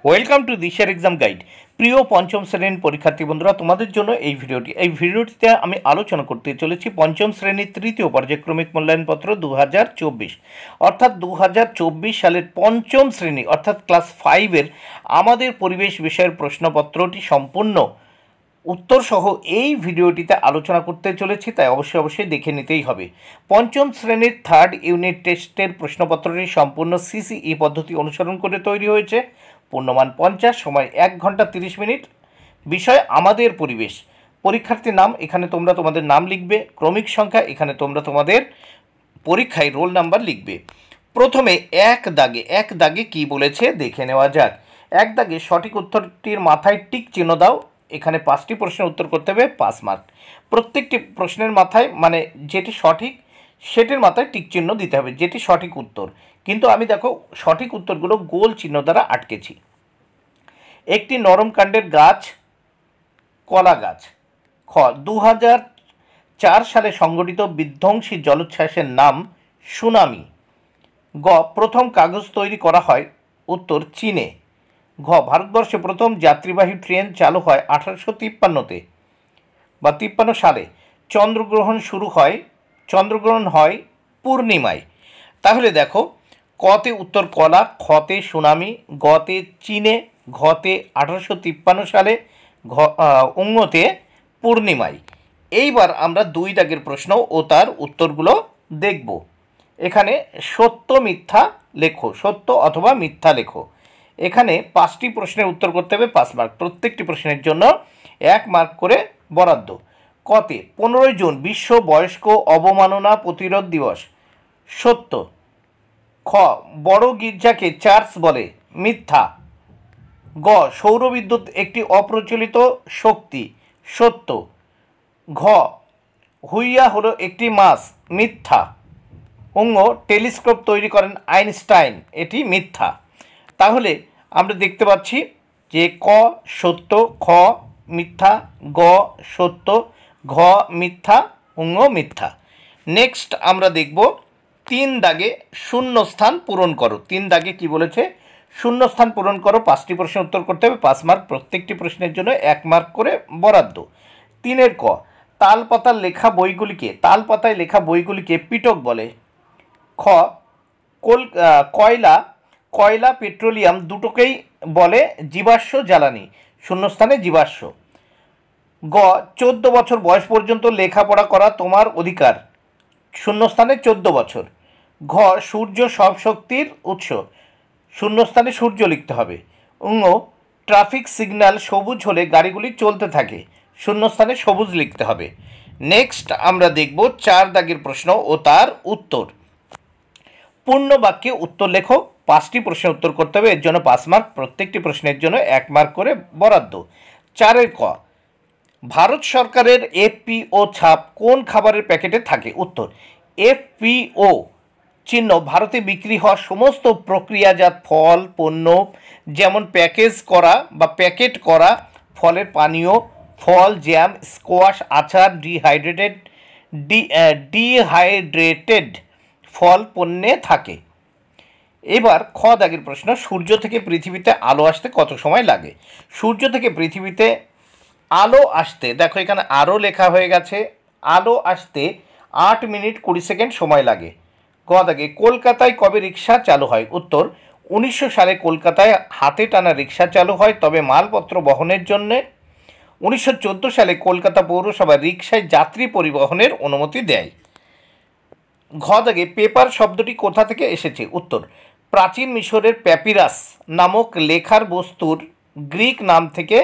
Welcome to দিশার exam guide. প্রিয় পঞ্চম শ্রেণীর পরীক্ষার্থী বন্ধুরা, তোমাদের জন্য এই ভিডিওটিতে আমি আলোচনা করতে চলেছি পঞ্চম শ্রেণীর তৃতীয় পর্যায়ক্রমিক মূল্যায়নপত্র 2024, অর্থাৎ 2024 সালের পঞ্চম শ্রেণী অর্থাৎ ক্লাস 5-এর আমাদের পরিবেশ বিষয়ের প্রশ্নপত্রটি সম্পূর্ণ উত্তরসহ এই ভিডিওটিতে আলোচনা করতে চলেছি, তাই অবশ্যই দেখে নিতেই হবে। পঞ্চম শ্রেণীর থার্ড ইউনিট টেস্টের প্রশ্নপত্রটি সম্পূর্ণ সিসিই পদ্ধতি অনুসরণ করে তৈরি হয়েছে। পূর্ণমান 50, সময় 1 ঘন্টা 30 মিনিট। বিষয় আমাদের পরিবেশ। পরীক্ষার্থীর নাম এখানে তোমরা তোমাদের নাম লিখবে, ক্রমিক সংখ্যা এখানে তোমরা তোমাদের পরীক্ষায় রোল নাম্বার লিখবে। প্রথমে এক দাগে কি বলেছে দেখে নেওয়া যাক। এক দাগে সঠিক উত্তরটির মাথায় টিক চিহ্ন দাও। এখানে 5টি প্রশ্নের উত্তর করতে হবে, 5 মার্ক। প্রত্যেকটি প্রশ্নের মাথায় মানে যেটি সঠিক সেটির মাথায় টিক চিহ্ন দিতে হবে, যেটি সঠিক উত্তর। কিন্তু আমি দেখো সঠিক উত্তরগুলো গোল চিহ্ন দ্বারা আটকেছি। একটি নরম কাণ্ডের গাছ কলা গাছ। খ 2004 সালে সংঘটিত বিধ্বংসী জলোচ্ছ্বাসের নাম সুনামি। গ প্রথম কাগজ তৈরি করা হয়, উত্তর চীনে। ঘ ভারতবর্ষে প্রথম যাত্রীবাহী ট্রেন চালু হয় 1853-তে বা 53 সালে। চন্দ্রগ্রহণ হয় পূর্ণিমায়। তাহলে দেখো কতে উত্তর কলা, খতে সুনামি, গতে চীনে, ঘতে 1853 সালে, অঙ্গতে পূর্ণিমায়। এইবার আমরা 2 দাগের প্রশ্ন ও তার উত্তরগুলো দেখব। এখানে সত্য মিথ্যা লেখো, সত্য অথবা মিথ্যা লেখো। এখানে 5টি প্রশ্নের উত্তর করতে হবে, 5 মার্ক। প্রত্যেকটি প্রশ্নের জন্য 1 মার্ক করে বরাদ্দ। কতে 15 জুন বিশ্ব বয়স্ক অবমাননা প্রতিরোধ দিবস। সত্য। খ বড় গির্জাকে চার্চ বলে, মিথ্যা। গ সৌরবিদ্যুৎ একটি অপ্রচলিত শক্তি, সত্য। ঘ হুইয়া হলো একটি মাছ, মিথ্যা। অঙ্গ টেলিস্কোপ তৈরি করেন আইনস্টাইন, এটি মিথ্যা। তাহলে আমরা দেখতে পাচ্ছি যে ক সত্য, খ মিথ্যা, গ সত্য, ঘ মিথ্যা, অঙ্গ মিথ্যা। নেক্সট আমরা দেখব 3 দাগে শূন্যস্থান পূরণ করো। 3 দাগে কি বলেছে? শূন্যস্থান পূরণ করো। 5টি প্রশ্নের উত্তর করতে হবে, 5 মার্ক। প্রত্যেকটি প্রশ্নের জন্য 1 মার্ক করে বরাদ্দ। 3-এর ক তালপাতায় লেখা বইগুলিকে পিটক বলে। খ কয়লা পেট্রোলিয়াম দুটোকেই বলে জীবাশ্ম জ্বালানি, শূন্যস্থানে জীবাশ্ম। গ 14 বছর বয়স পর্যন্ত লেখাপড়া করা তোমার অধিকার, শূন্যস্থানে 14 বছর। ঘ সূর্য সব শক্তির উৎস, শূন্যস্থানে সূর্য লিখতে হবে। ট্রাফিক সিগন্যাল সবুজ হলে গাড়িগুলি চলতে থাকে, শূন্যস্থানে সবুজ লিখতে হবে। নেক্সট আমরা দেখব 4 দাগের প্রশ্ন ও তার উত্তর। পূর্ণ বাক্যে উত্তর লেখো। 5টি প্রশ্নের উত্তর করতে হবে, এর জন্য 5 মার্ক। প্রত্যেকটি প্রশ্নের জন্য 1 মার্ক করে বরাদ্দ। 4-এর ক ভারত সরকারের এফপিও ছাপ কোন খাবারের প্যাকেটে থাকে? উত্তর এফপিও চিহ্ন ভারতে বিক্রি হওয়া সমস্ত প্রক্রিয়াজাত ফল পণ্য, যেমন প্যাকেট করা ফলের পানীয়, ফল, জ্যাম, স্কোয়াশ, আচার, ডিহাইড্রেটেড ফল পণ্যে থাকে। এবার খ দাগের প্রশ্ন, সূর্য থেকে পৃথিবীতে আলো আসতে কত সময় লাগে? সূর্য থেকে পৃথিবীতে আলো আসতে, দেখো এখানে আরও লেখা হয়ে গেছে, আলো আসতে 8 মিনিট 20 সেকেন্ড সময় লাগে। গ দাগে কলকাতায় কবে রিক্সা চালু হয়? উত্তর 1900 সালে কলকাতায় হাতে টানা রিক্সা চালু হয়, তবে মালপত্র বহনের জন্যে 1914 সালে কলকাতা পৌরসভা রিক্সায় যাত্রী পরিবহনের অনুমতি দেয়। ঘ দাগে পেপার শব্দটি কোথা থেকে এসেছে? উত্তর প্রাচীন মিশরের প্যাপিরাস নামক লেখার বস্তুর গ্রিক নাম থেকে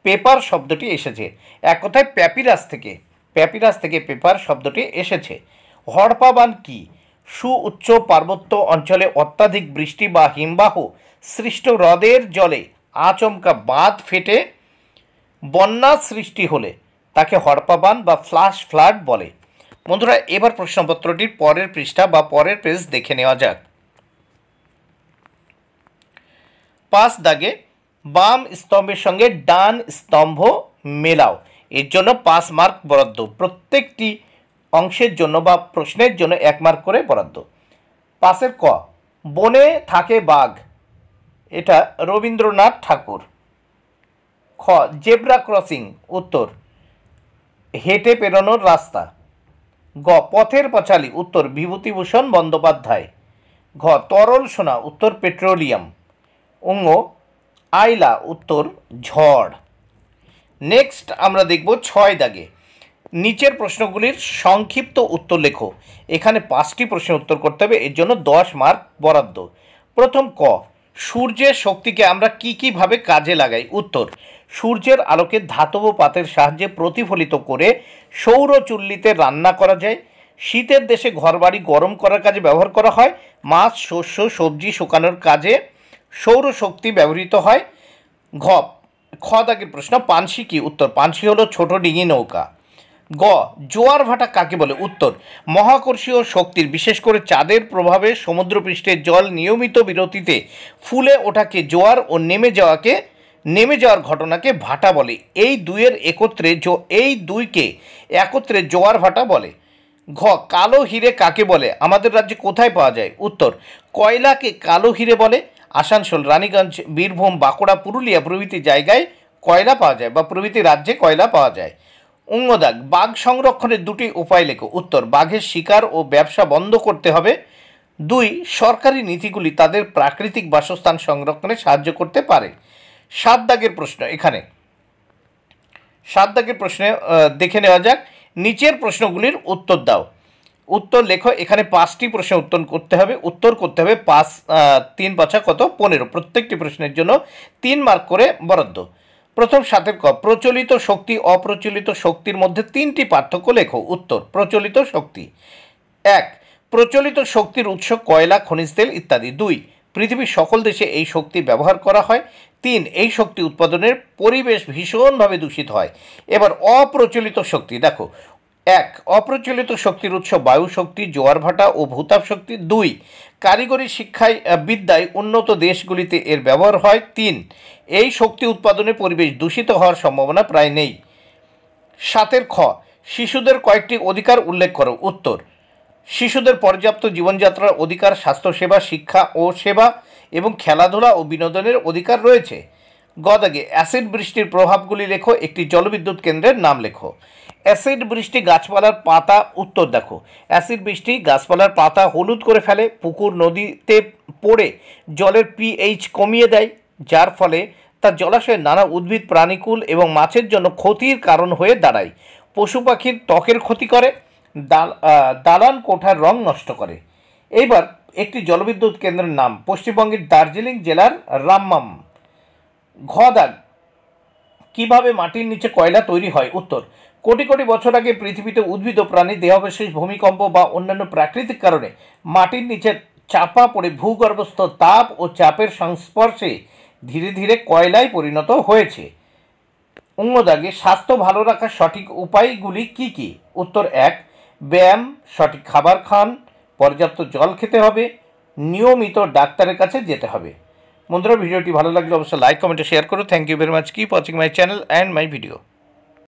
পেপার শব্দটি এসেছে। এক কথায় প্যাপিরাস থেকে পেপার শব্দটি এসেছে। হড়পা বাঁধ কি? সুউচ্চ পার্বত্য অঞ্চলে অত্যাধিক বৃষ্টি বা হিমবাহ সৃষ্ট হ্রদের জলে আচমকা বাঁধ ফেটে বন্যা সৃষ্টি হলে তাকে হড়পা বাঁধ বা ফ্ল্যাশ ফ্লাড বলে। বন্ধুরা, এবার প্রশ্নপত্রটির পরের পৃষ্ঠা বা পরের পেজ দেখে নেওয়া যাক। 5 দাগে বাম স্তম্ভের সঙ্গে ডান স্তম্ভ মেলাও, এর জন্য 5 মার্ক বরাদ্দ। প্রত্যেকটি অংশের জন্য বা প্রশ্নের জন্য 1 মার্ক করে বরাদ্দ। 5-এর ক বনে থাকে বাঘ, এটা রবীন্দ্রনাথ ঠাকুর। খ জেব্রা ক্রসিং, উত্তর হেঁটে পেরোনোর রাস্তা। গ পথের পাঁচালী, উত্তর বিভূতিভূষণ বন্দ্যোপাধ্যায়। ঘ তরল সোনা, উত্তর পেট্রোলিয়াম। অঙ্গ আইলা, উত্তর ঝড়। নেক্সট আমরা দেখব 6 দাগে। নিচের প্রশ্নগুলির সংক্ষিপ্ত উত্তর লেখো। এখানে 5টি প্রশ্নের উত্তর করতে হবে, এর জন্য 10 মার্ক বরাদ্দ। প্রথম ক সূর্যের শক্তিকে আমরা কী ভাবে কাজে লাগাই? উত্তর সূর্যের আলোকে ধাতব পাতের সাহায্যে প্রতিফলিত করে সৌর চুল্লিতে রান্না করা যায়। শীতের দেশে ঘরবাড়ি গরম করার কাজে ব্যবহার করা হয়। মাছ, শস্য, সবজি শুকানোর কাজে সৌরশক্তি ব্যবহৃত হয়। খ দাগের প্রশ্ন পানসি কি? উত্তর পানসি হলো ছোট ডিঙি নৌকা। গ জোয়ার ভাটা কাকে বলে? উত্তর মহাকর্ষীয় শক্তির, বিশেষ করে চাঁদের প্রভাবে সমুদ্রপৃষ্ঠের জল নিয়মিত বিরতিতে ফুলে ওঠাকে জোয়ার ও নেমে যাওয়ার ঘটনাকে ভাটা বলে। এই দুইকে একত্রে জোয়ার ভাটা বলে। ঘ কালো হিরে কাকে বলে? আমাদের রাজ্যে কোথায় পাওয়া যায়? উত্তর কয়লাকে কালো হিরে বলে। আসানসোল, রানীগঞ্জ, বীরভূম, বাঁকুড়া, পুরুলিয়া প্রভৃতি জায়গায় কয়লা পাওয়া যায় বা প্রভৃতি রাজ্যে কয়লা পাওয়া যায়। অঙ্গদাগ বাঘ সংরক্ষণের 2টি উপায় লেখো। উত্তর বাঘের শিকার ও ব্যবসা বন্ধ করতে হবে। 2 সরকারি নীতিগুলি তাদের প্রাকৃতিক বাসস্থান সংরক্ষণে সাহায্য করতে পারে। 7 দাগের প্রশ্ন, এখানে 7 দাগের প্রশ্নে দেখে নেওয়া যাক। নিচের প্রশ্নগুলির উত্তর দাও। উত্তর লেখো। এখানে 5টি প্রশ্নের উত্তর করতে হবে 3 5 কত 15। প্রত্যেকটি প্রশ্নের জন্য 3 মার্ক করে বরাদ্দ। প্রথম 7 ক প্রচলিত শক্তি অপ্রচলিত শক্তির মধ্যে 3টি পার্থক্য লেখো। উত্তর প্রচলিত শক্তি 1 প্রচলিত শক্তির উৎস কয়লা, খনিজ তেল ইত্যাদি। 2 পৃথিবীর সকল দেশে এই শক্তি ব্যবহার করা হয়। 3 এই শক্তি উৎপাদনের পরিবেশ ভীষণভাবে দূষিত হয়। এবার অপ্রচলিত শক্তি দেখো। 1 অপ্রচলিত শক্তির উৎস বায়ু শক্তি, জোয়ার ভাটা ও ভূতাপ শক্তি। 2 কারিগরি শিক্ষায় বিদ্যায় উন্নত দেশগুলিতে এর ব্যবহার হয়। 3 এই শক্তি উৎপাদনে পরিবেশ দূষিত হওয়ার সম্ভাবনা প্রায় নেই। 7 খ শিশুদের কয়েকটি অধিকার উল্লেখ করো। উত্তর শিশুদের পর্যাপ্ত জীবনযাত্রার অধিকার, স্বাস্থ্যসেবা, শিক্ষা ও সেবা এবং খেলাধুলা ও বিনোদনের অধিকার রয়েছে। গ দাগে অ্যাসিড বৃষ্টির প্রভাবগুলি লেখো। একটি জলবিদ্যুৎ কেন্দ্রের নাম লেখো। অ্যাসিড বৃষ্টি গাছপালার পাতা, উত্তর দেখো অ্যাসিড বৃষ্টি গাছপালার পাতা হলুদ করে ফেলে, পুকুর নদীতে পড়ে জলের pH কমিয়ে দেয়, যার ফলে তা জলাশয়ের নানা উদ্ভিদ, প্রাণীকুল এবং মাছের জন্য ক্ষতির কারণ হয়ে দাঁড়ায়। পশু পাখির ত্বকের ক্ষতি করে, দালান কোঠার রং নষ্ট করে। এইবার একটি জলবিদ্যুৎ কেন্দ্রের নাম। পশ্চিমবঙ্গের দার্জিলিং জেলার রাম্মাম। ঘ দাগ কীভাবে মাটির নিচে কয়লা তৈরি হয়? উত্তর কোটি কোটি বছর আগে পৃথিবীতে উদ্ভিদ ও প্রাণী দেহাবশেষ, ভূমিকম্প বা অন্যান্য প্রাকৃতিক কারণে মাটির নিচে চাপা পড়ে ভূগর্ভস্থ তাপ ও চাপের সংস্পর্শে ধীরে ধীরে কয়লায় পরিণত হয়েছে। অঙ্গদাগে স্বাস্থ্য ভালো রাখার সঠিক উপায়গুলি কি কি? উত্তর 1 ব্যায়াম, সঠিক খাবার খান, পর্যাপ্ত জল খেতে হবে, নিয়মিত ডাক্তারের কাছে যেতে হবে। বন্ধুরা ভিডিওটি ভালো লাগলে অবশ্যই লাইক, কমেন্ট, শেয়ার করো। Thank you very much. Keep watching my channel and my video.